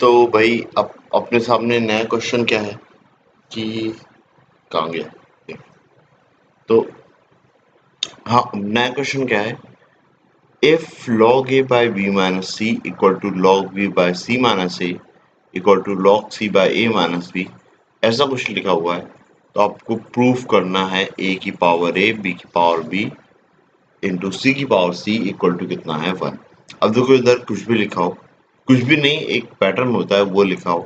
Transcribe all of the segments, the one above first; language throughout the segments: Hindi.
तो भाई अब अपने सामने नया क्वेश्चन क्या है कि कहाँ गया। तो हाँ, नया क्वेश्चन क्या है, if log a by b minus c equal to log b by c minus a equal to log c by a minus b, ऐसा कुछ लिखा हुआ है। तो आपको प्रूफ करना है a की पावर a, b की पावर b इंटू c की पावर c इक्वल टू कितना है 1। अब देखो इधर कुछ भी लिखा हो, कुछ भी नहीं, एक पैटर्न होता है वो लिखा हो,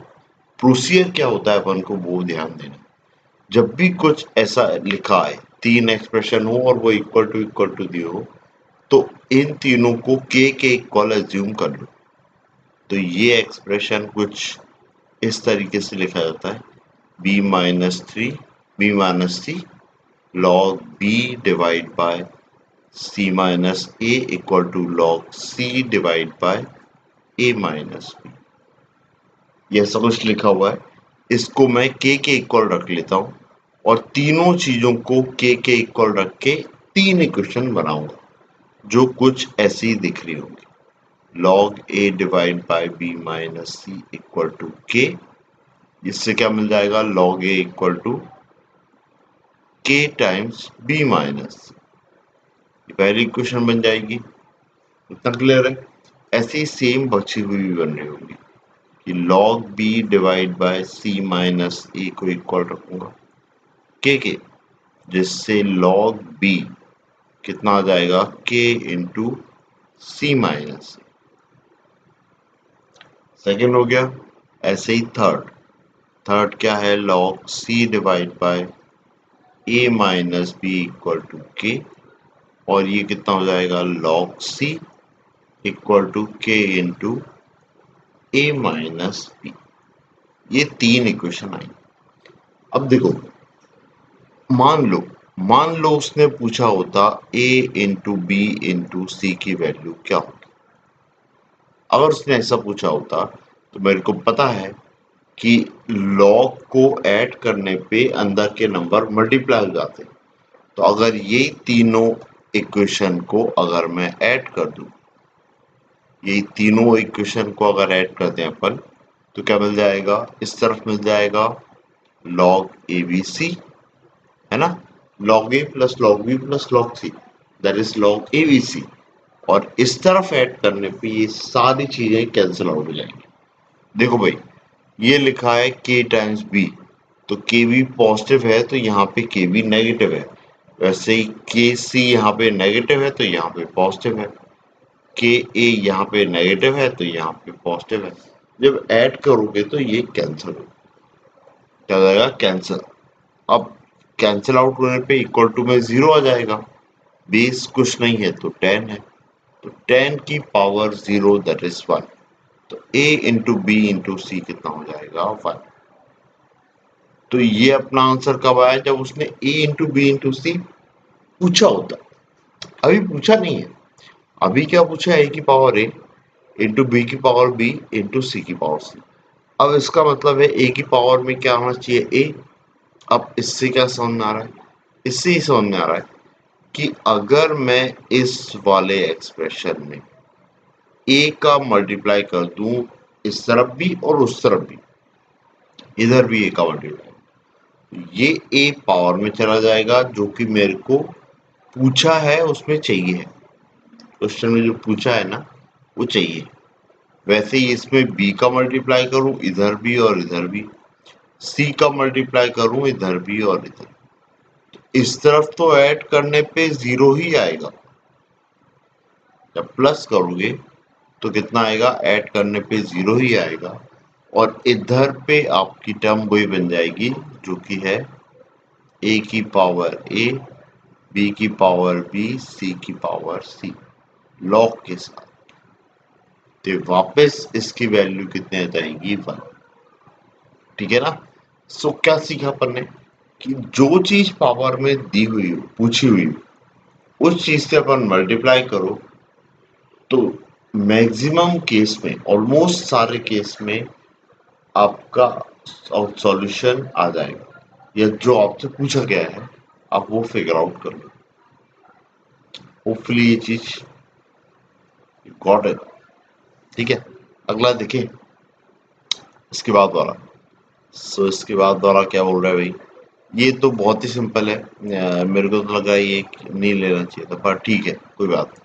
प्रोसीजर क्या होता है अपन को वो ध्यान देना। जब भी कुछ ऐसा लिखा है, तीन एक्सप्रेशन हो और वो इक्वल टू दिए हो, तो इन तीनों को के इक्वल एज्यूम कर लो। तो ये एक्सप्रेशन कुछ इस तरीके से लिखा जाता है, B minus three B minus C log B divide by C minus A equal to log C divide by A minus B. ये सब कुछ लिखा हुआ है, इसको मैं के इक्वल रख लेता हूँ और तीनों चीजों को के इक्वल रख के तीन इक्वेशन बनाऊंगा जो कुछ ऐसी दिख रही होंगी। log a divide by b minus C equal to K, इससे क्या मिल जाएगा, log a equal to k times b minus C, पहली इक्वेशन बन जाएगी। इतना क्लियर है। ऐसे ही सेम बची हुई भी बन रही होगी कि log b divide by c minus a को इक्वल रखूंगा के, जिससे log b कितना आ जाएगा, k into C minus. Second हो गया। ऐसे ही थर्ड क्या है, log c divide by a minus B equal to K, और ये कितना हो जाएगा, log c equal to K into A minus B. ये तीन इक्वेशन आई। अब देखो, मान लो उसने पूछा होता a इंटू बी इंटू सी की वैल्यू क्या होगी। अगर उसने ऐसा पूछा होता तो मेरे को पता है कि log को ऐड करने पे अंदर के नंबर मल्टीप्लाई हो जाते हैं। तो अगर ये तीनों इक्वेशन को अगर मैं ऐड कर दूं, ये तीनों इक्वेशन को अगर ऐड करते हैं अपन, तो क्या मिल जाएगा, इस तरफ मिल जाएगा log abc, है ना, log a plus log b plus log c, that is log abc। और इस तरफ ऐड करने पे ये सारी चीजें कैंसिल आउट हो जाएंगी। देखो भाई, ये लिखा है k टाइम्स b, तो के बी पॉजिटिव है तो यहाँ पे के बी नेगेटिव है। वैसे ही के सी यहाँ पे नेगेटिव है तो यहाँ पे पॉजिटिव है, के ए यहाँ पे नेगेटिव है तो यहाँ पे पॉजिटिव है। जब ऐड करोगे तो ये कैंसिल हो, क्या हो जाएगा, कैंसिल। अब कैंसिल आउट होने पे इक्वल टू में जीरो आ जाएगा, बेस कुछ नहीं है तो 10 है, तो 10 की पावर जीरो दैट इज 1। तो a इंटू बी इंटू सी कितना हो जाएगा, 1। तो ये अपना आंसर कब आया, जब उसने a इंटू बी इंटू सी पूछा होता। अभी पूछा नहीं है, अभी क्या पूछा, a की पावर a इंटू बी की पावर b इंटू सी की पावर c। अब इसका मतलब है a की पावर में क्या आना चाहिए, a। अब इससे क्या समझ में आ रहा है, इससे ही समझ में आ रहा है कि अगर मैं इस वाले एक्सप्रेशन में a का मल्टीप्लाई कर दूं, इस तरफ भी और उस तरफ भी, इधर भी a का मल्टीप्लाई, ये a पावर में चला जाएगा, जो कि मेरे को पूछा है उसमें चाहिए है, क्वेश्चन में जो पूछा है ना वो चाहिए। वैसे ही इसमें b का मल्टीप्लाई करूं इधर भी और इधर भी, c का मल्टीप्लाई करूं इधर भी और इधर, इस तरफ तो ऐड करने पे जीरो ही आएगा। जब प्लस करोगे तो कितना आएगा, ऐड करने पे जीरो ही आएगा। और इधर पे आपकी टर्म वही बन जाएगी जो कि है a की पावर a, b की पावर b, c की पावर c, लॉग के साथ। तो वापस इसकी वैल्यू कितने आ जाएगी, 1। ठीक है ना। सो क्या सीखा अपन ने कि जो चीज पावर में दी हुई हो, पूछी हुई हो, उस चीज से अपन मल्टीप्लाई करो तो मैक्सिमम केस में, ऑलमोस्ट सारे केस में आपका सॉल्यूशन आ जाएगा, या जो आपसे पूछा गया है आप वो फिगर आउट कर लो। होपफुली ये चीज गॉट इट। ठीक है, अगला देखें। इसके बाद वाला। इसके बाद वाला क्या बोल रहा है भाई? ये तो बहुत ही सिंपल है। मेरे को तो लगा ये नहीं लेना चाहिए था, पर ठीक है, कोई बात नहीं।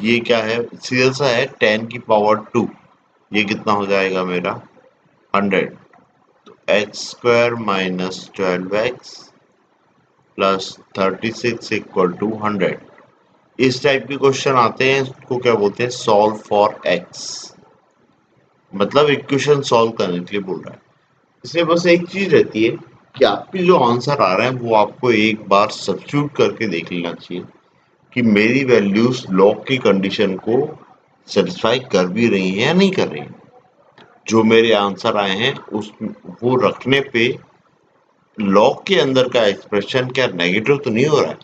ये क्या है? सीधा सा है, 10⁻²। ये कितना हो जाएगा मेरा? 100। तो x² - 12x plus 36 equal to 100। इस टाइप के क्वेश्चन आते हैं, इसको क्या बोलते हैं? Solve for x। मतलब इक्वेशन सॉल्व करने के लिए बोल रहा है। इसमें बस एक चीज रहती है कि आपके जो आंसर आ रहे हैं वो आपको एक बार सब्स्टिट्यूट करके देख लेना चाहिए कि मेरी वैल्यूज लॉग की कंडीशन को सेटिस्फाई कर भी रही हैं या नहीं कर रही हैं। जो मेरे आंसर आए हैं उस वो रखने पे लॉग के अंदर का एक्सप्रेशन क्या नेगेटिव तो नहीं हो रहा है?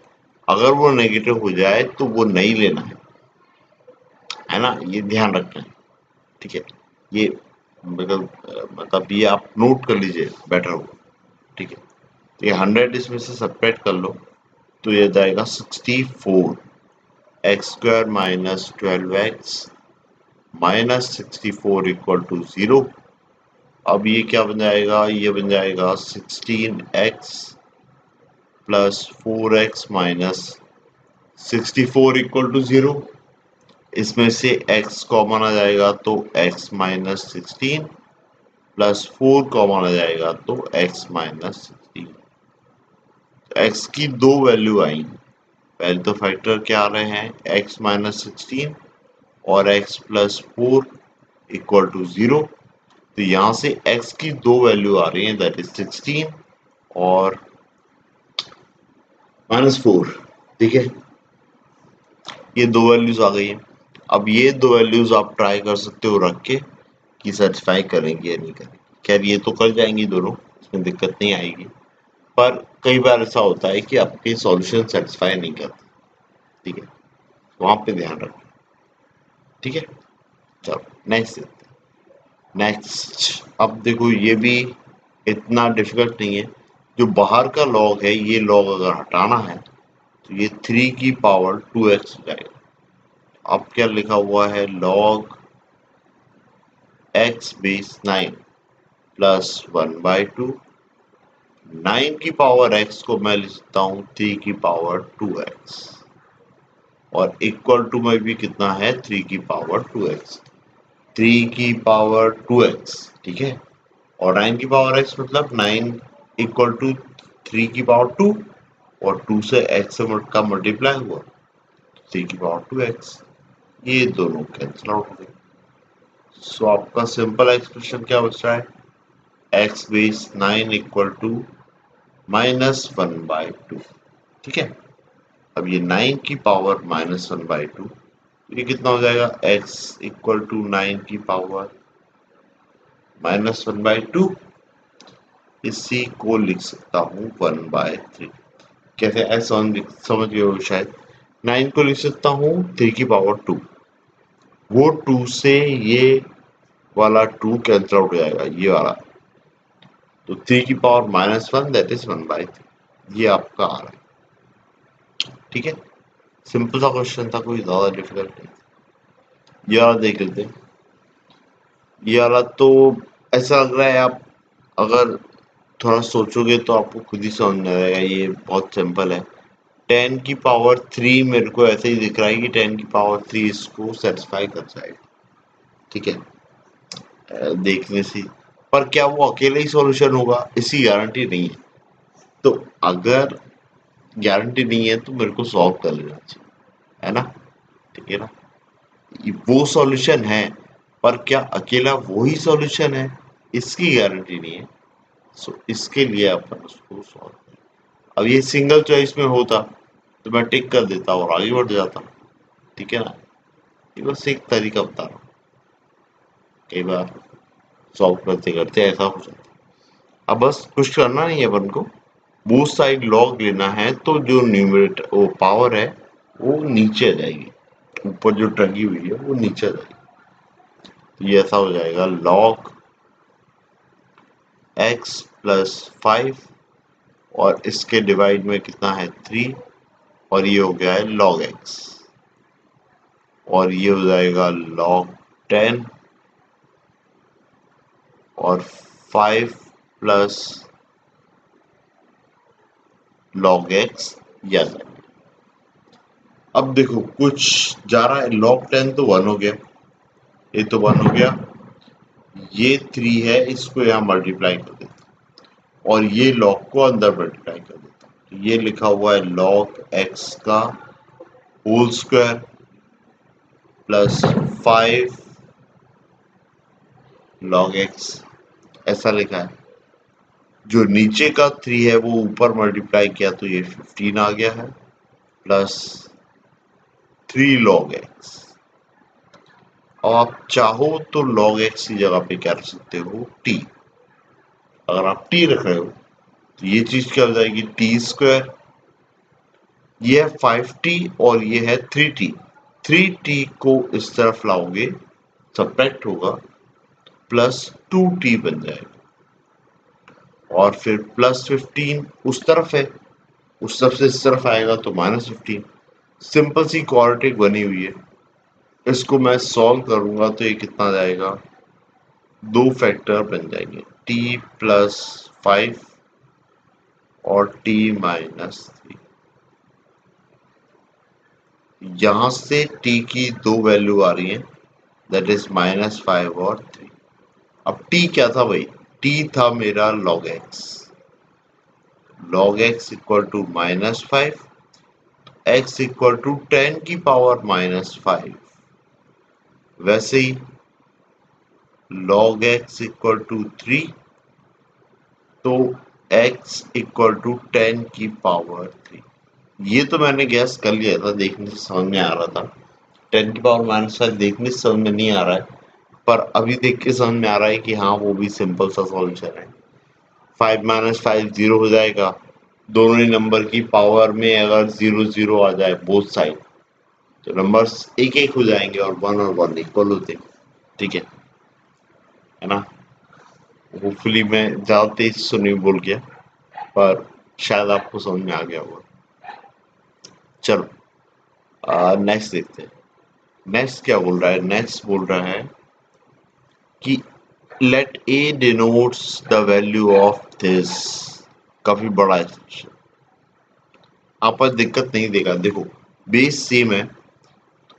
अगर वो नेगेटिव हो जाए तो वो नहीं लेना है ना? ये ध्यान रखना है, ठीक है? ये मतलब ये आप नोट कर लीजिए, बेटर होगा, ठीक है? तो ये 100 इसमें से सब्ट्रैक्ट कर लो, तो ये जाएगा 64। x² - 12x minus 64 equal to 0। अब ये क्या बन जाएगा? ये बन जाएगा 16x plus 4x minus 64 equal to 0। इसमें से x कॉमन आ जाएगा तो x माइनस 16 प्लस 4 कॉमन आ जाएगा तो x माइनस 16। x की दो वैल्यू आई। पहले तो फैक्टर क्या आ रहे हैं? x माइनस 16 और x प्लस 4 इक्वल टू 0। तो यहाँ से x की दो वैल्यू आ रही है, दैट इज 16 और -4, ठीक है? ये दो वैल्यूज आ गई है। अब ये दो वैल्यूज आप ट्राई कर सकते हो रख के कि सेटिस्फाई करेंगे या नहीं करेंगे। खैर ये तो कर जाएंगी दोनों, इसमें दिक्कत नहीं आएगी। पर कई बार ऐसा होता है कि आपके सॉल्यूशन सेटिस्फाई नहीं करते, ठीक है? वहां पे ध्यान रखें, ठीक है? चलो नेक्स्ट देखते हैं। नेक्स्ट, अब देखो ये भी इतना डिफिकल्ट नहीं है। जो बाहर का लॉग है, ये लॉग अगर हटाना है तो ये 3⁻2x हो जाएगा। अब क्या लिखा हुआ है? Log x base 9 plus 1/2। 9 की पावर x को मैं लिख सकता हूँ 3⁻2x और इक्वल टू में भी कितना है? 3⁻2x। 3⁻2x, ठीक है? और 9 की पावर x मतलब 9 इक्वल टू 3⁻2 और 2 से x से का मल्टीप्लाई हुआ 3⁻2x। ये दोनों कैंसिल आउट हो गए। सो आपका सिंपल एक्सप्रेशन क्या बच रहा है? x बेस 9 इक्वल टू -1/2, ठीक है? अब ये 9 की पावर -1/2, ये कितना हो जाएगा? x इक्वल टू 9 की पावर -1/2। इसी को लिख सकता हूँ 1/3। कैसे? ऐसा समझ गए हो शायद। 9 को लिख सकता हूँ 3⁻2। वो 2 से ये वाला 2 कैंसिल आउट हो जाएगा, ये वाला। तो 3 की पावर -1 दैट इज 1/3। ये आपका आ रहा है, ठीक है? सिंपल सा क्वेश्चन था, कोई ज्यादा डिफिकल्ट नहीं। ये वाला देख लेते हैं। ये वाला तो ऐसा लग रहा है, आप अगर थोड़ा सोचोगे तो आपको खुद ही समझ में आएगा। ये बहुत सिंपल है। 10⁻3 मेरे को ऐसे ही दिख रहा है कि 10⁻3 इसको सेटिस्फाई कर जाएगा, ठीक है? देखने से। पर क्या वो अकेले ही सॉल्यूशन होगा? इसकी गारंटी नहीं है। तो अगर गारंटी नहीं है तो मेरे को सॉल्व कर लेना चाहिए, है ना? ठीक है ना? वो सॉल्यूशन है, पर क्या अकेला वो ही सॉल्यूशन है? इसकी गारंटी नहीं है। सो इसके लिए अपन उसको सॉल्व करें। अब ये सिंगल चॉइस में होता तो मैं टिक कर देता और आगे बढ़ जाता, ठीक है ना? ये बस एक तरीका बता रहा हूँ। कई बार सॉल्व करते करते ऐसा हो जाता है। अब बस कुछ करना नहीं है अपन को, बोथ साइड लॉग लेना है, तो जो न्यूमरेटर वो पावर है वो नीचे आ जाएगी, ऊपर जो टंगी हुई है वो नीचे आ जाएगी। तो ये ऐसा हो जाएगा लॉग x प्लस 5 और इसके डिवाइड में कितना है? 3 और ये हो गया है log x और ये हो जाएगा log 10 और 5 प्लस log x या नहीं। अब देखो कुछ जा रहा है, log 10 तो 1 हो गया, ये तो 1 हो गया, ये 3 है, इसको यहाँ मल्टीप्लाई कर देते और ये log को अंदर मल्टीप्लाई कर देता हूँ। तो ये लिखा हुआ है log x का whole square plus 5 log x, ऐसा लिखा है। जो नीचे का 3 है वो ऊपर मल्टीप्लाई किया तो ये 15 आ गया है प्लस 3 log x। अब आप चाहो तो log x की जगह पे क्या रख सकते हो, t। अगर आप t रख रहे हो तो ये चीज क्या हो जाएगी, t स्क्वायर, ये है 5t और ये है 3t। 3t को इस तरफ लाओगे, सब्ट्रैक्ट होगा, प्लस 2t बन जाएगा और फिर प्लस 15 उस तरफ है, उस तरफ से इस तरफ आएगा तो माइनस 15। सिंपल सी क्वाड्रेटिक बनी हुई है। इसको मैं सॉल्व करूंगा तो ये कितना जाएगा, दो फैक्टर बन जाएंगे, t प्लस 5 और t माइनस 3। यहां से t की दो वैल्यू आ रही है, दैट इज -5 और 3। अब t क्या था भाई, t था मेरा log x, log x equal to -5, x equal to 10 की पावर -5। वैसे ही log x इक्वल टू 3, तो x इक्वल टू 10 की पावर 3। ये तो मैंने गैस कर लिया था, देखने से समझ में आ रहा था। 10 की पावर -5 देखने से समझ में नहीं आ रहा है, पर अभी देख के समझ में आ रहा है कि हाँ वो भी सिंपल सा सॉल्यूशन है। 5 -5 0 हो जाएगा, दोनों ही नंबर की पावर में अगर 0 0 आ जाए बोथ साइड तो नंबर्स एक एक हो जाएंगे और 1 और 1 इक्वल होते हैं। ठीक है ना। होपफुली मैं ज्यादा तेज से नहीं बोल गया, पर शायद आपको समझ में आ गया होगा। चलो नेक्स्ट देखते हैं। नेक्स्ट क्या बोल रहा है, नेक्स्ट बोल रहा है कि let A denotes the value of this. काफी बड़ा एक्सप्रेशन, आप पर दिक्कत नहीं देगा। देखो बेस सेम है,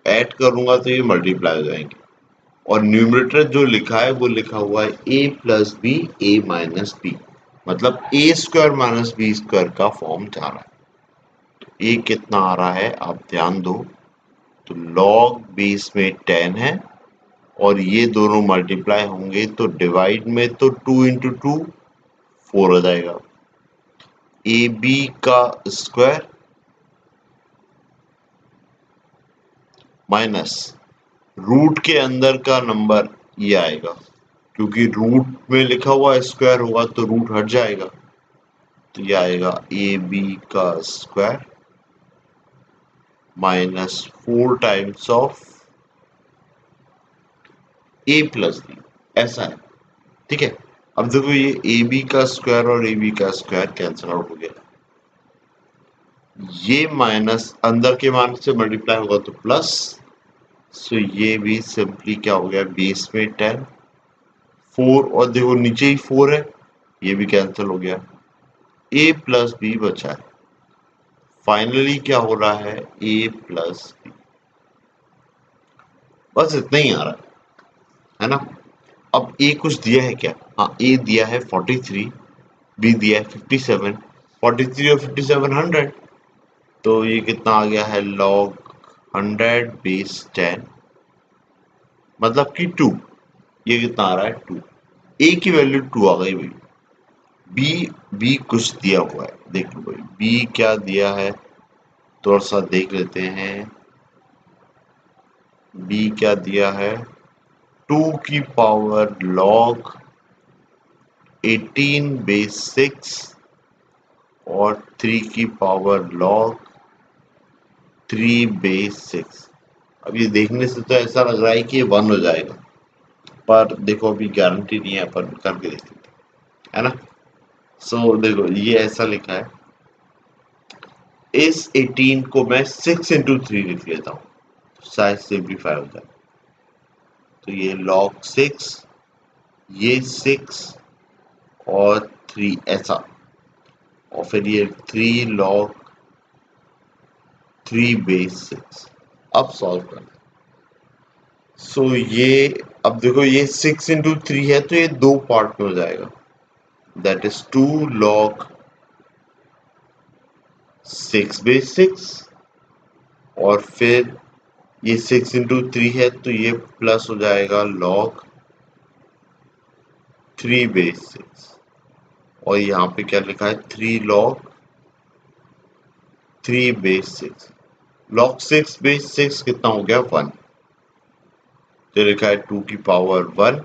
ऐड करूंगा तो ये मल्टीप्लाई हो जाएंगे और न्यूमरेटर जो लिखा है वो लिखा हुआ है a plus B A minus B, मतलब A square minus B square का फॉर्म जा रहा है। तो ए कितना आ रहा है आप ध्यान दो, तो log बेस में 10 है और ये दोनों मल्टीप्लाई होंगे तो डिवाइड में तो 2 इंटू 2 4 हो जाएगा। ए बी का स्क्वायर माइनस रूट के अंदर का नंबर ये आएगा, क्योंकि रूट में लिखा हुआ स्क्वायर होगा तो रूट हट जाएगा, तो ये आएगा ए बी का square minus 4 times of A plus B, ऐसा है। ठीक है, अब देखो ये ए बी का स्क्वायर और ए बी का स्क्वायर कैंसिल आउट हो गया, ये माइनस अंदर के मान से मल्टीप्लाई होगा तो प्लस, सो ये भी सिंपली क्या हो गया, बेस में 10 4 और देखो नीचे ही 4 है, ये भी कैंसिल हो गया, ए प्लस बी बचा है। फाइनली क्या हो रहा है, ए प्लस बी, बस इतना ही आ रहा है ना। अब ए कुछ दिया है क्या, हाँ ए दिया है 43, बी दिया है 57, 43 और 57 100, तो ये कितना आ गया है log 100 बेस 10, मतलब कि 2। ये कितना आ रहा है 2, ए की वैल्यू 2 आ गई भाई। बी बी कुछ दिया हुआ है, देख लो भाई बी क्या दिया है, थोड़ा सा देख लेते हैं। बी क्या दिया है, 2 की पावर log 18 बेस 6 और 3 की पावर log 3 बेस 6। अब ये देखने से तो ऐसा लग रहा है कि ये 1 हो जाएगा, पर देखो अभी गारंटी नहीं है, पर करके देख लेते हैं, है ना। सो देखो ये ऐसा लिखा है, इस 18 को मैं 6 इंटू 3 लिख लेता हूँ, शायद सिंप्लीफाई हो जाए। तो ये log 6, ये 6 और 3 ऐसा, और फिर ये 3 log 3 बेस 6। अब सॉल्व करते हैं। सो ये, अब देखो ये 6 इंटू 3 है तो ये दो पार्ट में हो जाएगा, दैट इज 2 log 6 बेस 6, और फिर ये 6 इंटू 3 है तो ये प्लस हो जाएगा log 3 बेस 6, और यहाँ पे क्या लिखा है 3 log 3 बेस 6। log 6 बेस 6 कितना हो गया 1, तो लिखा है 2 की पावर 1,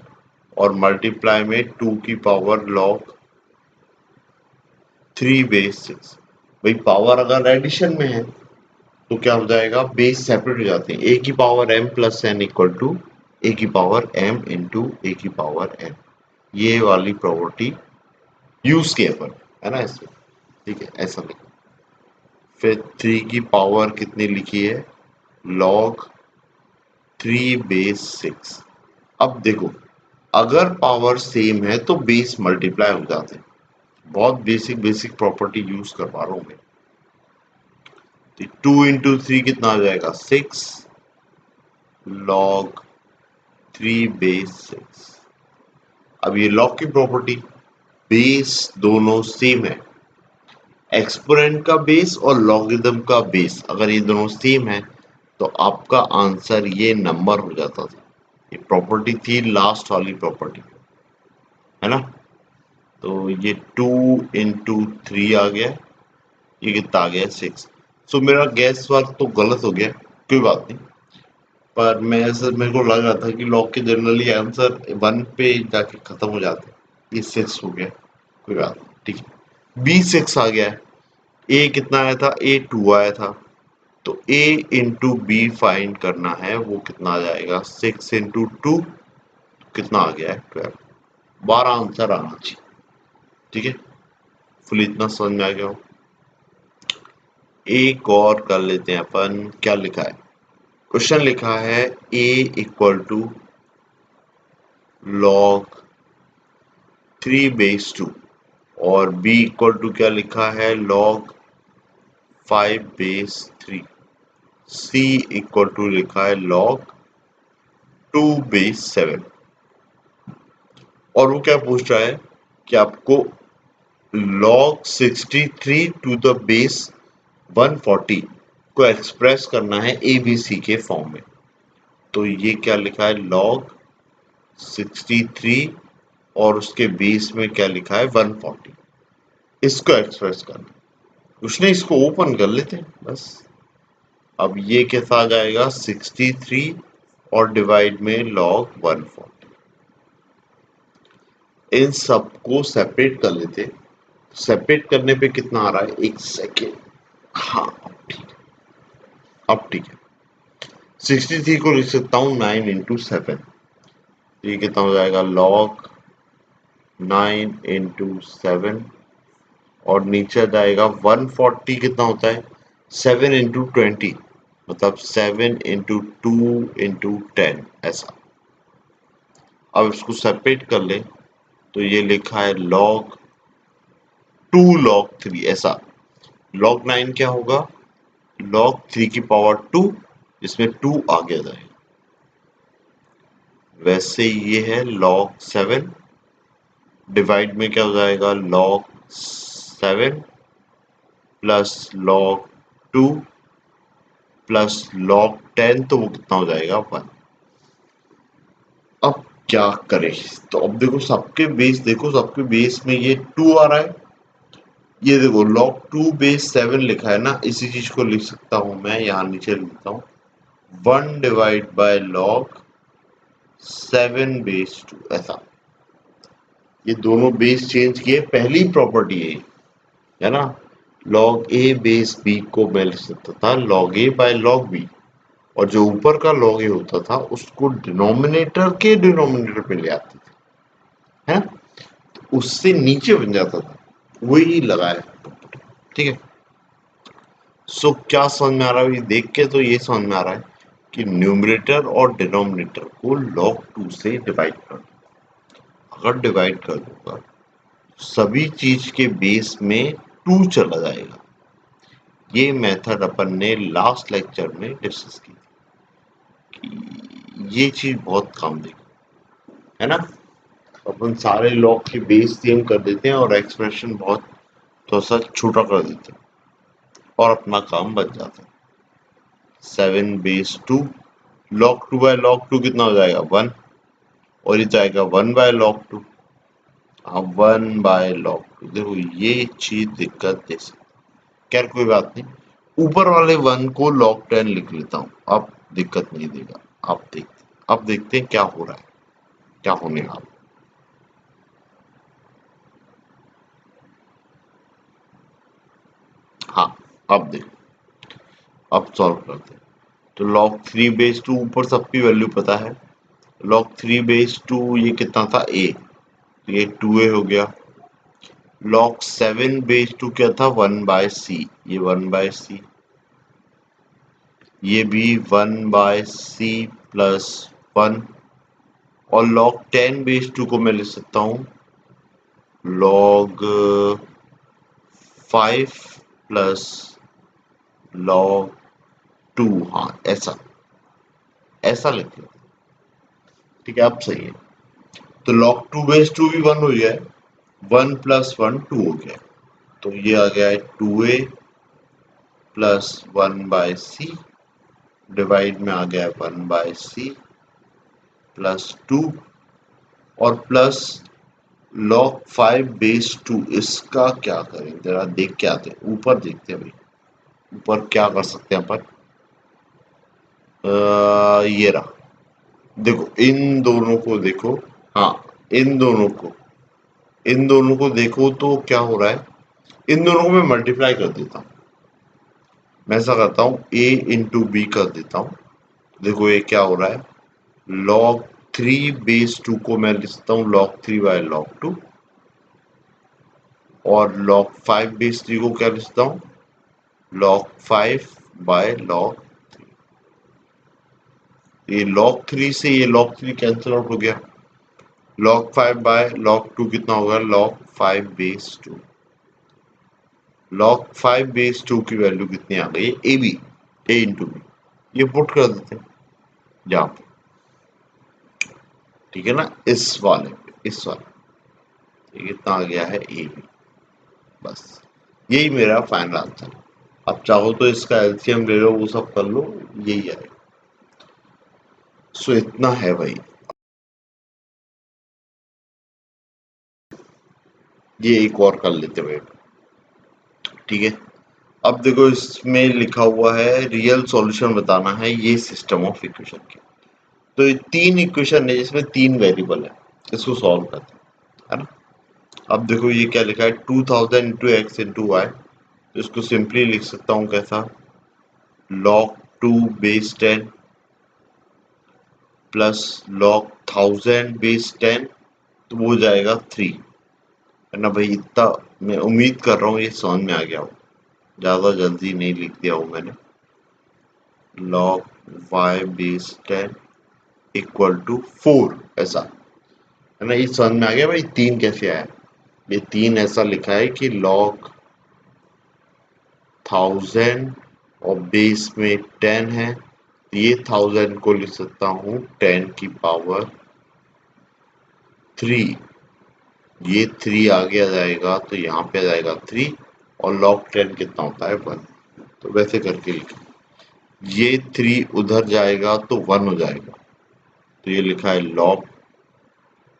और मल्टीप्लाई में 2 की पावर log 3 बेस 6। भाई पावर अगर एडिशन में है तो क्या हो जाएगा, बेस सेपरेट हो जाते हैं, a की power m plus n equal to a की पावर m इंटू a की पावर n। ये वाली प्रॉपर्टी यूज किया अपन, है ना इसमें, ठीक है ऐसा लिखो। फिर 3 की पावर कितनी लिखी है, log 3 बेस 6। अब देखो अगर पावर सेम है तो बेस मल्टीप्लाई हो जाते हैं, बहुत बेसिक प्रॉपर्टी यूज करवा रहा हूं मैं। 2 इंटू 3 कितना आ जाएगा 6 log 3 बेस 6। अब ये log की प्रॉपर्टी, बेस दोनों सेम है, एक्सपोनेंट का बेस और लॉगरिदम का बेस अगर ये दोनों सेम है तो आपका आंसर ये नंबर हो जाता था। ये प्रॉपर्टी थी लास्ट वाली प्रॉपर्टी, है ना। तो ये 2 इंटू 3 आ गया, ये कितना आ गया 6। सो मेरा गैस वर्क तो गलत हो गया, कोई बात नहीं, पर मैं ऐसा मेरे को लग रहा था कि लॉग के जनरली आंसर 1 पे जाके खत्म हो जाते, ये 6 हो गया, कोई बात नहीं, ठीक है। बी 6 आ गया है, ए कितना आया था, ए 2 आया था, तो a इंटू बी फाइंड करना है, वो कितना आ जाएगा 6 इंटू 2, कितना आ गया है 12, 12 आंसर आना चाहिए, ठीक है। फुल इतना समझ में आ गया हो। एक और कर लेते हैं अपन, क्या लिखा है, क्वेश्चन लिखा है a equal to log 3 base 2, और b इक्वल टू क्या लिखा है log 5 base 3, c equal to लिखा है log 2 बेस 7, और वो क्या पूछ रहा है कि आपको log 63 टू द बेस 140 को एक्सप्रेस करना है ABC के फॉर्म में। तो ये क्या लिखा है log 63 और उसके बेस में क्या लिखा है 140, इसको एक्सप्रेस करना, कुछ नहीं इसको ओपन कर लेते हैं बस। अब ये कैसा आ जाएगा 63 और डिवाइड में log 140, इन सबको सेपरेट कर लेते हैं। सेपरेट करने पे कितना आ रहा है, एक सेकेंड, हाँ अब ठीक है, अब ठीक है। 63 को लिख सकता हूँ 9 इंटू 7, ये कितना हो जाएगा log 9 इंटू 7, और नीचे जाएगा 140 कितना होता है 7 इंटू 20, मतलब 7 इंटू 2 इंटू 10 ऐसा। अब इसको सेपरेट कर ले तो ये लिखा है log 2 log 3 ऐसा। log 9 क्या होगा, log 3 की पावर 2, इसमें 2 आगे जाएगा। वैसे ये है log 7, डिवाइड में क्या हो जाएगा log 7 plus log 2 plus log 10, तो वो कितना हो जाएगा 1। अब क्या करें, तो अब देखो सबके बेस, देखो सबके बेस में ये 2 आ रहा है, ये देखो log 2 बेस 7 लिखा है ना, इसी चीज को लिख सकता हूं मैं, यहाँ नीचे लिखता हूँ 1 डिवाइड बाय log 7 बेस 2 ऐसा। ये दोनों बेस चेंज किए, पहली प्रॉपर्टी है ना, log a बेस b को मैं लिख सकता था log a by log b, और जो ऊपर का log a होता था उसको डिनोमिनेटर के डिनोमिनेटर पे ले आते थे, है, तो उससे नीचे बन जाता था, वही लगाया, ठीक है। सो क्या समझ में आ रहा है, ये देख के तो ये समझ में आ रहा है कि न्यूमरेटर और डिनोमिनेटर को log 2 से डिवाइड कर, अगर डिवाइड कर दूंगा सभी चीज के बेस में 2 चला जाएगा। ये मेथड अपन ने लास्ट लेक्चर में डिस्कस की थी। ये चीज बहुत काम देगी, है ना। अपन सारे लॉग के बेस सेम कर देते हैं और एक्सप्रेशन बहुत थोड़ा सा छोटा कर देते हैं और अपना काम बच जाता है। 7 बेस 2 log 2 बाय log 2 कितना हो जाएगा 1 और ये जाएगा 1 बाय log 2। अब 1 बाय log 2 देखो ये चीज दिक्कत दे सकती, खैर कोई बात नहीं। ऊपर वाले 1 को log 10 लिख लेता हूँ, अब दिक्कत नहीं देगा। अब देखते हैं क्या हो रहा है, क्या होने वाला। हाँ अब देखो, अब सॉल्व करते हैं। तो log 3 बेस 2 ऊपर सबकी वैल्यू पता है। log 3 बेस 2 ये कितना था a, तो ये 2a हो गया। log 7 बेस 2 क्या था 1 बाय c, ये 1 बाय c, ये भी 1 बाय c प्लस 1। और log 10 बेस 2 को मैं लिख सकता हूँ log 5 प्लस log 2। हाँ ऐसा ऐसा लिख लो, ठीक है अब सही है। तो log 2 बेस 2 भी 1 हो गया है, 1 प्लस 1 2 हो गया, तो ये आ गया है 2a plus 1 bye c divide में आ गया है 1 बाय c प्लस 2 और प्लस log 5 बेस 2। इसका क्या करें जरा देख के आते हैं, ऊपर देखते हैं भाई ऊपर क्या कर सकते हैं अपन। ये रहा, देखो इन दोनों को देखो, हाँ इन दोनों को देखो तो क्या हो रहा है, इन दोनों को मैं मल्टीप्लाई कर देता हूँ। मैं ऐसा करता हूँ a इंटू बी कर देता हूँ। देखो ये क्या हो रहा है, log 3 बेस 2 को मैं लिखता हूँ log 3 बाय log 2 और log 5 बेस 3 को क्या लिखता हूँ log 5 बाय log 3। ये log 3 से ये log 3 कैंसिल आउट हो गया, log 5 बाय log 2 कितना होगा log 5 बेस 2। log 5 बेस 2 की वैल्यू कितनी आ गई A B, A into B, ये पुट कर देते हैं यहाँ पे, ठीक है ना। इस वाले ये कितना आ गया है ए बी, बस यही मेरा फाइनल आंसर। अब चाहो तो इसका एलसीएम ले लो, वो सब कर लो, यही आएगा। सो इतना है भाई, ये एक और कर लेते भाई, ठीक है। अब देखो इसमें लिखा हुआ है रियल सॉल्यूशन बताना है ये सिस्टम ऑफ इक्वेशन के। तो ये 3 इक्वेशन है जिसमें 3 वेरिएबल है, इसको सॉल्व करते हैं, है ना। अब देखो ये क्या लिखा है 2000 इंटू एक्स इंटू वाई, तो इसको सिंपली लिख सकता हूँ कैसा, log 2 base 10 plus log 1000 base 10, तो वो हो जाएगा 3, है ना भाई। इतना मैं उम्मीद कर रहा हूँ ये समझ में आ गया हो, ज्यादा जल्दी नहीं लिख दिया हूँ मैंने। log y base 10 equal to 4, ऐसा है ना। ये समझ में आ गया भाई 3 कैसे आया। ये 3 ऐसा लिखा है कि log 1000 और बेस में 10 है, ये 1000 को लिख सकता हूँ 10 की पावर 3, ये 3 आगे आ जाएगा तो यहाँ पे आ जाएगा 3 और log 10 कितना होता है 1, तो वैसे करके लिखा। ये 3 उधर जाएगा तो 1 हो जाएगा, तो ये लिखा है log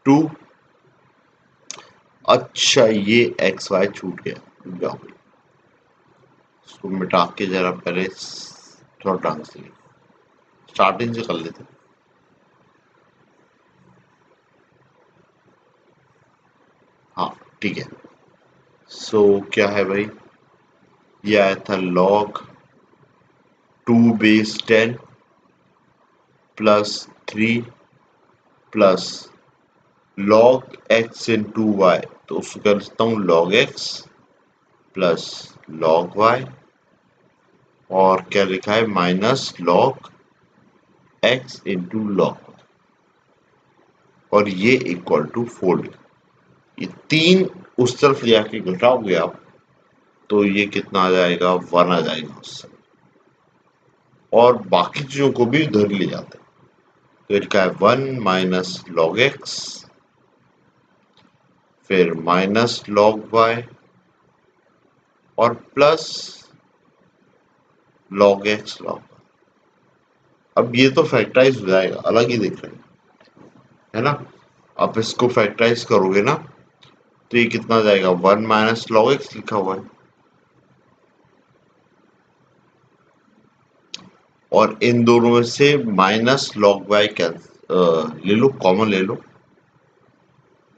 2। अच्छा ये एक्स वाई छूट गया, रुक जाओ भाई, इसको मिटा के जरा पहले थोड़ा ढंग से स्टार्टिंग से कर लेते हैं। हाँ ठीक है। सो क्या है भाई, ये आया था log 2 base 10 plus 3 plus log x into Y, तो उसको कर सकता हूँ log x plus log y, और क्या लिखा है minus log x into log y। और ये इक्वल टू 4d। ये 3 उस तरफ ले आके घटाओगे आप तो ये कितना आ जाएगा, 1 आ जाएगा उससे, और बाकी चीजों को भी उधर ले जाते हैं। तो इनका है 1 माइनस लॉग एक्स, फिर माइनस लॉग वाई और प्लस लॉग एक्स लॉग। अब ये तो फैक्टराइज हो जाएगा, अलग ही दिख रहा है ना। आप इसको फैक्टराइज करोगे ना तो ये कितना जाएगा, 1 माइनस लॉग एक्स लिखा हुआ है, और इन दोनों में से माइनस लॉग वाई ले लो, कॉमन ले लो,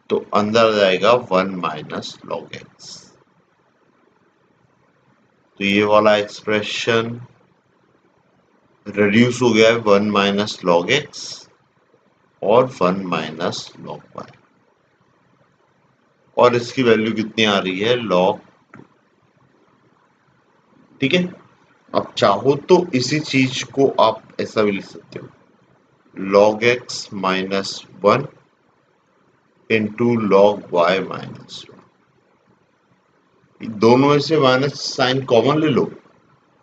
तो अंदर आ जाएगा 1 माइनस लॉग एक्स। तो ये वाला एक्सप्रेशन रिड्यूस हो गया है 1 माइनस लॉग एक्स और 1 माइनस लॉग वाई, और इसकी वैल्यू कितनी आ रही है, लॉग। ठीक है। अब चाहो तो इसी चीज को आप ऐसा भी लिख सकते हो, log x minus 1 into log Y minus 1। दोनों में से माइनस साइन कॉमन ले लो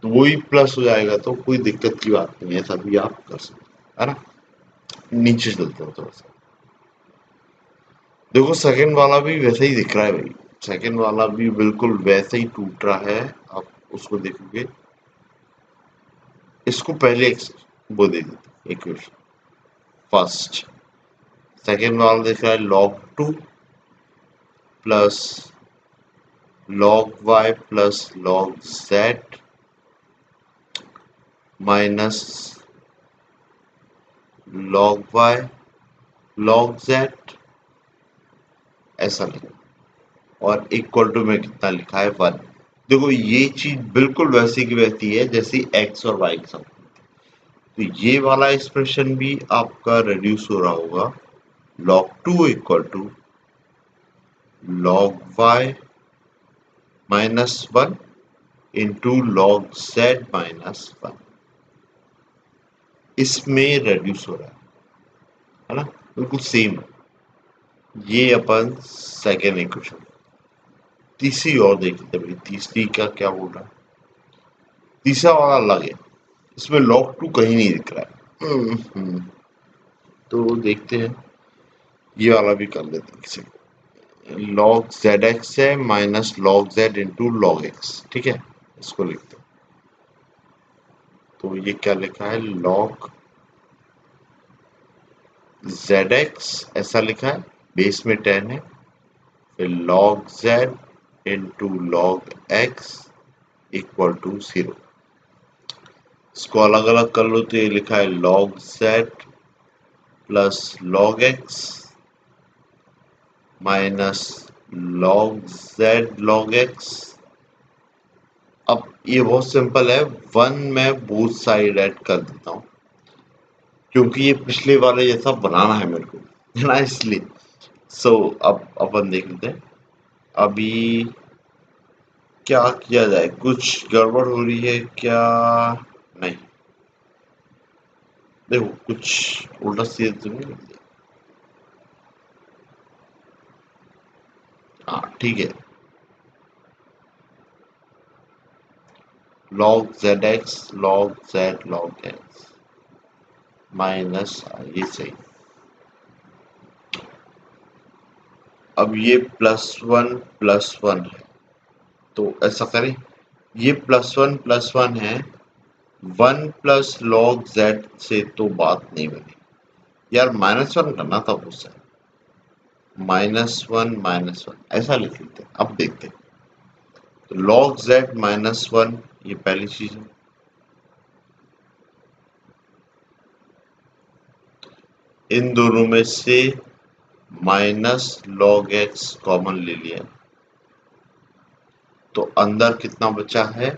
तो वही प्लस हो जाएगा, तो कोई दिक्कत की बात नहीं है, ऐसा भी आप कर सकते है ना। नीचे चलते हो थोड़ा सा, देखो सेकंड वाला भी वैसे ही दिख रहा है भाई, सेकंड वाला भी बिल्कुल वैसे ही टूट रहा है। आप उसको देखोगे, इसको पहले वो दे देते इक्वेशन फर्स्ट। सेकेंड वाला दिख रहा है log 2 plus log y plus log z minus log y log z, ऐसा लिखा, और इक्वल टू में कितना लिखा है, 1। देखो ये चीज बिल्कुल वैसी की वैसी है जैसी x और y के साथ। तो ये वाला एक्सप्रेशन भी आपका रिड्यूस हो रहा होगा, log 2 equal to log y minus 1 into log z minus 1। इसमें रेड्यूस हो रहा है ना, बिल्कुल सेम। ये अपन सेकेंड इक्वेशन। तीसरी और देखते हैं, तीसरी का क्या बोल रहा है। तीसरा वाला अलग है, इसमें log 2 कहीं नहीं दिख रहा है। तो देखते हैं, ये वाला भी कर लेते हैं किसी log zx है minus log z into log x। ठीक है, इसको लिखते हैं। तो ये क्या लिखा है, log zx ऐसा लिखा है, बेस में 10 है, फिर log z into log x equal to 0। इसको अलग अलग कर लो तो ये लिखा है log z plus log x minus log z log x। अब ये बहुत सिंपल है, 1 में बोथ साइड ऐड कर देता हूँ क्योंकि ये पिछले वाले जैसा बनाना है मेरे को, है ना, इसलिए। अब अपन देख लेते हैं अभी क्या किया जाए, कुछ गड़बड़ हो रही है क्या, नहीं, देखो कुछ उल्टा सीधा तो नहीं लिख दिया। हाँ ठीक है, log zx log z log x minus, ये सही। अब ये +1 है, तो ऐसा करें, ये +1 है, 1 प्लस log z से तो बात नहीं बनी यार, -1 करना था उससे, -1 ऐसा लिख लेते हैं। अब देखते हैं, तो log z -1, ये पहली चीज है। इन दोनों में से माइनस log x कॉमन ले लिया, तो अंदर कितना बचा है,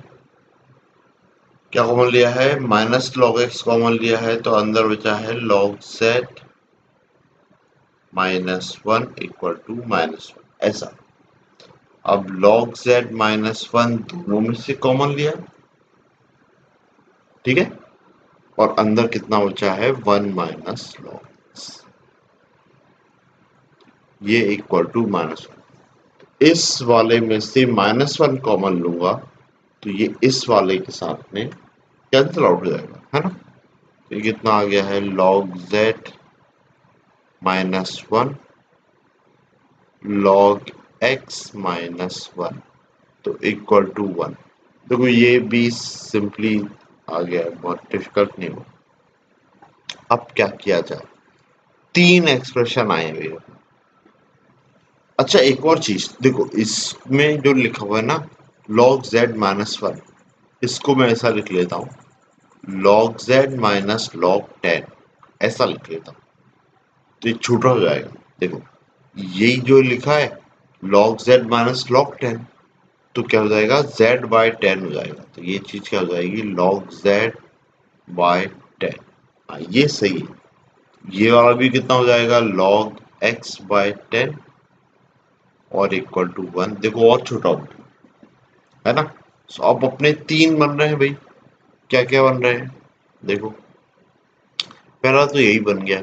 क्या कॉमन लिया है, माइनस log x कॉमन लिया है, तो अंदर बचा है log z -1 इक्वल टू -1, ऐसा। अब log z -1 दोनों में से कॉमन लिया, ठीक है, और अंदर कितना बचा है, 1 माइनस log x। ये इक्वल टू -1। इस वाले में से -1 कॉमन लूंगा तो ये इस वाले के साथ में कैंसिल आउट हो जाएगा, है ना। तो ये कितना आ गया है, log z -1 log x -1 तो इक्वल टू 1। देखो ये भी सिंपली आ गया है, बहुत डिफिकल्ट नहीं हुआ। अब क्या किया जाए, तीन एक्सप्रेशन आए हुए हैं। अच्छा एक और चीज देखो, इसमें जो लिखा हुआ है ना log z -1, इसको मैं ऐसा लिख लेता हूँ log z log 10, ऐसा लिख लेता हूँ तो ये छोटा हो जाएगा। देखो यही जो लिखा है log z log 10, तो क्या हो जाएगा z बाय 10 हो जाएगा। तो ये चीज क्या हो जाएगी log z बाय 10। हाँ ये सही है। ये वाला भी कितना हो जाएगा log x बाय 10 और इक्वल टू 1। देखो और छोटा हो गया, है ना। सो अब अपने तीन बन रहे हैं भाई। क्या क्या बन रहे हैं देखो, पहला तो यही बन गया।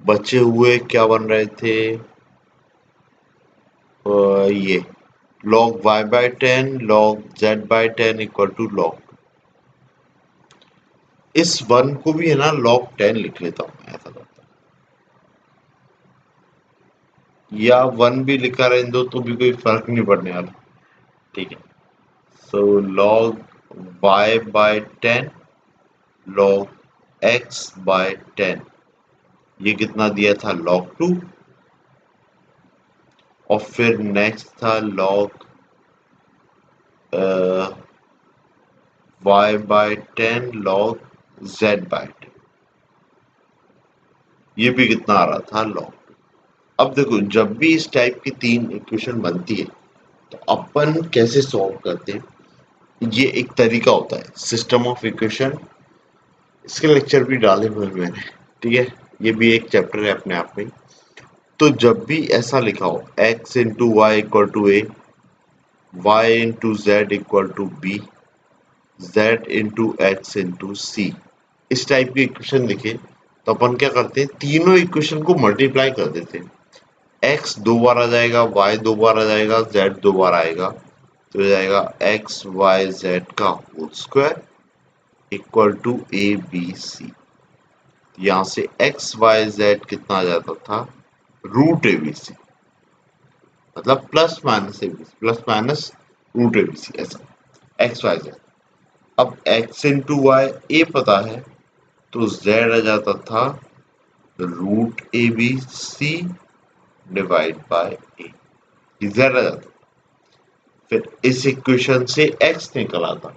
बचे हुए क्या बन रहे थे, ये log y by 10 log z by 10 equal to log। इस वन को भी है ना log 10 लिख लेता हूँ मैं, ऐसा करता हूँ, या वन भी लिखा रहने दो तो भी कोई फर्क नहीं पड़ने वाला। ठीक है, so log y by 10 log x by 10, ये कितना दिया था log 2। और फिर नेक्स्ट था log y by 10 log z by 10, ये भी कितना आ रहा था log। अब देखो जब भी इस टाइप की तीन इक्वेशन बनती है तो अपन कैसे सॉल्व करते हैं, ये एक तरीका होता है सिस्टम ऑफ इक्वेशन। इसके लेक्चर भी डाले हुए हैं मैंने, ठीक है, ये भी एक चैप्टर है अपने आप में। तो जब भी ऐसा लिखा हो x into Y equal to A, Y into Z equal to B, Z into X into C, इस टाइप की इक्वेशन लिखे तो अपन क्या करते हैं, तीनों इक्वेशन को मल्टीप्लाई कर देते हैं। x दो बार आ जाएगा, y दो बार आ जाएगा, z दो बार आएगा, तो हो जाएगा एक्स वाई जेड का whole square equal to A B C. यहाँ से एक्स वाई जेड कितना आ जाता था, रूट ए बी सी, मतलब plus minus A B C, plus minus root A B C, ऐसा एक्स वाई जेड। अब एक्स इंटू वाई ए पता है तो जेड आ जाता था root A B C divide by A, Z आ जाता। फिर इस इक्वेशन से x निकल आता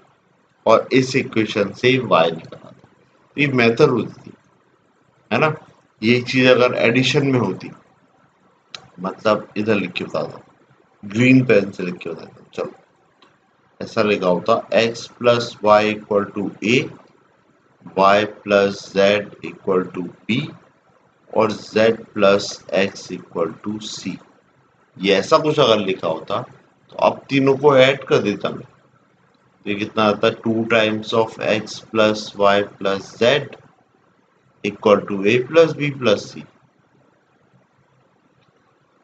और इस इक्वेशन से y निकल आता। ये मेथड होती थी, है ना। ये चीज अगर एडिशन में होती, मतलब इधर लिख के बताता हूँ, ग्रीन पेन से लिख के बताता हूँ, चलो ऐसा लिखा होता x plus Y equal to A, Y plus Z equal to B और z plus X equal to C. ये ऐसा कुछ अगर लिखा होता तो अब तीनों को ऐड कर देता मैं। ये कितना आता है, 2 times of X plus Y plus Z equal to A plus B plus C.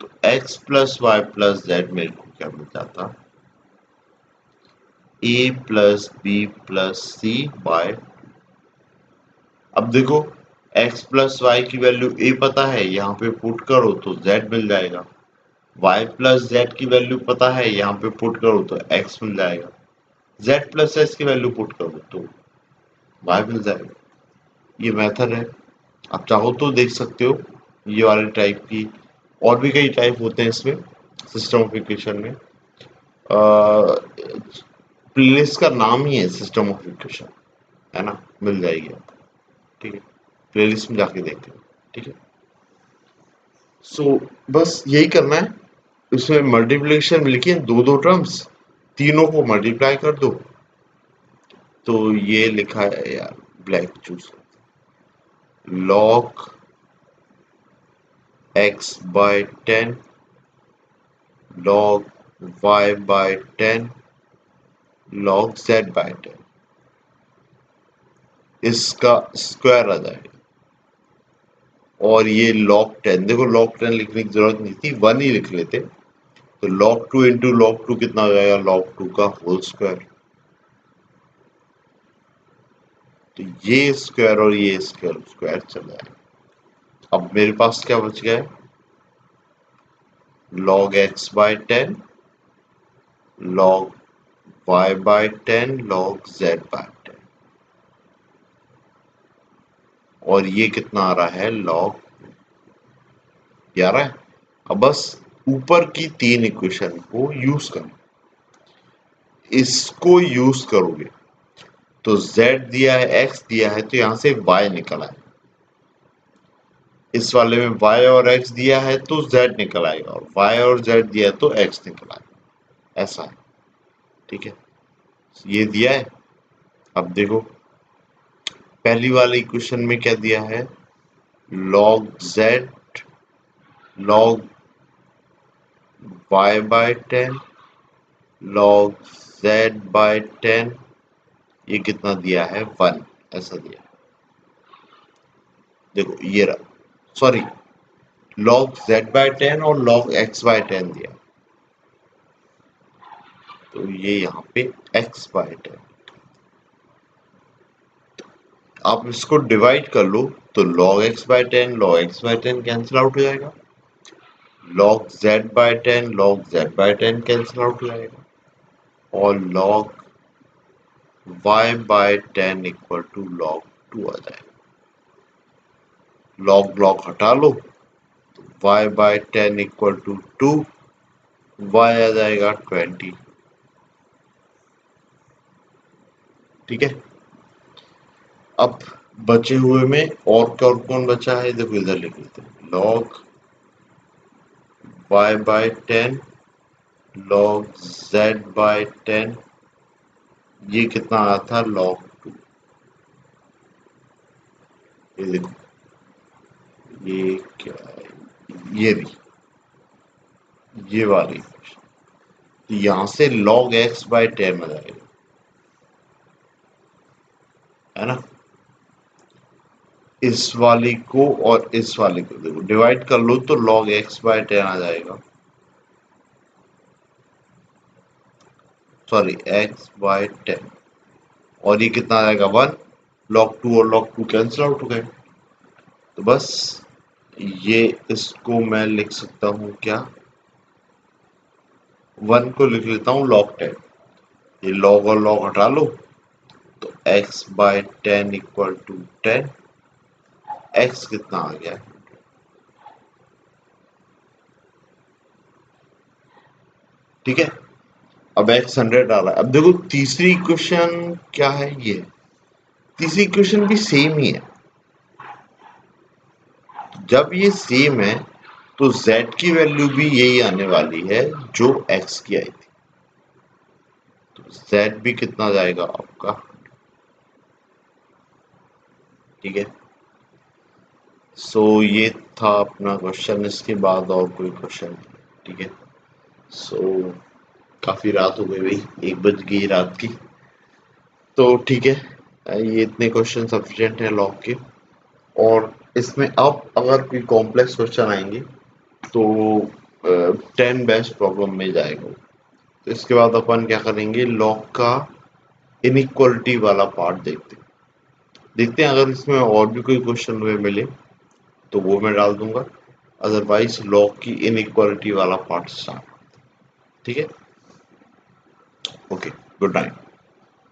तो X plus Y plus Z मेरे को क्या मिल जाता, A plus B plus C by. अब देखो x प्लस वाई की वैल्यू a पता है, यहाँ पे पुट करो तो z मिल जाएगा। y प्लस जेड की वैल्यू पता है, यहाँ पे पुट करो तो x मिल जाएगा। z प्लस s की वैल्यू पुट करो तो y मिल जाएगा। ये मेथड है, आप चाहो तो देख सकते हो ये वाले टाइप की। और भी कई टाइप होते हैं इसमें सिस्टम ऑफ इक्वेशन में। प्लेलिस्ट का नाम ही है सिस्टम ऑफ इक्वेशन, है ना, मिल जाएगी आपको। ठीक है, प्लेलिस्ट में जाके देखते हो। ठीक है, सो बस यही करना है। इसमें मल्टीप्लिकेशन में लिखिए दो दो टर्म्स, तीनों को मल्टीप्लाई कर दो। तो ये लिखा है यार, black choose, log x by 10 log y by 10 log z by 10, इसका स्क्वायर आ जाएगा। और ये log 10, देखो log 10 लिखने की जरूरत नहीं थी, 1 ही लिख लेते। तो log 2 इंटू log 2 कितना हो जाएगा, log 2 का होल स्क्वायर। तो ये स्क्वायर और ये स्क्वायर स्क्वायर चल जाएगा। अब मेरे पास क्या बच गया है, log x/10, log y/10, log z/10, और ये कितना आ रहा है, log 11। अब बस ऊपर की 3 इक्वेशन को यूज करो, इसको यूज करोगे तो z दिया है, x दिया है, तो यहां से y निकल आए। इस वाले में y और x दिया है तो z निकल आएगा, और y और z दिया है तो x निकल आएगा। ऐसा है, ठीक है, ये दिया है। अब देखो पहली वाले इक्वेशन में क्या दिया है, log z log y/10 log z/10, ये कितना दिया है, 1, ऐसा दिया है। देखो ये रहा, सॉरी, log z/10 और log x/10 दिया, तो ये यहाँ पे x/10। आप इसको डिवाइड कर लो तो log x/10 कैंसिल आउट हो जाएगा, log z/10 कैंसिल आउट हो जाएगा, और log y/10 equal to log 2 आ जाएगा। log हटा लो, y/10 इक्वल टू 2, y आ जाएगा 20। ठीक है, अब बचे हुए में और कौन बचा है, देखो इधर लिख लेते हैं, log y/10 log z/10, ये कितना आया था, log 2। ये देखो, ये क्या है, ये भी, ये वाली, तो यहां से log x/10 आ जाएगा, है ना। इस वाली को और इस वाली को देखो डिवाइड कर लो तो log x/10 आ जाएगा, सॉरी x/10, और ये कितना आ जाएगा, 1। log 2 और log 2 कैंसिल आउट हो गए, तो बस ये, इसको मैं लिख सकता हूँ क्या, 1 को लिख लेता हूँ log 10, ये log और log हटा लो तो x/10 इक्वल टू 10, x कितना आ गया, ठीक है। अब x 100 आ रहा है। अब देखो तीसरी इक्वेशन क्या है, ये तीसरी इक्वेशन भी सेम ही है। जब ये सेम है तो z की वैल्यू भी यही आने वाली है जो x की आई थी, तो z भी कितना जाएगा आपका, ठीक है। सो ये था अपना क्वेश्चन, इसके बाद और कोई क्वेश्चन नहीं, ठीक है। सो काफी रात हो गई भाई, 1 बज गई रात की, तो ठीक है, ये इतने क्वेश्चन सफिशिएंट है लॉग के। और इसमें अब अगर कोई कॉम्प्लेक्स क्वेश्चन आएंगे तो 10 बेस्ट प्रॉब्लम में जाएगा। तो इसके बाद अपन क्या करेंगे, लॉग का इनइक्वालिटी वाला पार्ट देखते हैं अगर इसमें और भी कोई क्वेश्चन हमें मिले तो वो मैं डाल दूंगा, अदरवाइज लॉग की इनइक्वालिटी वाला पार्ट स्टार्ट, ठीक है। Okay, good night.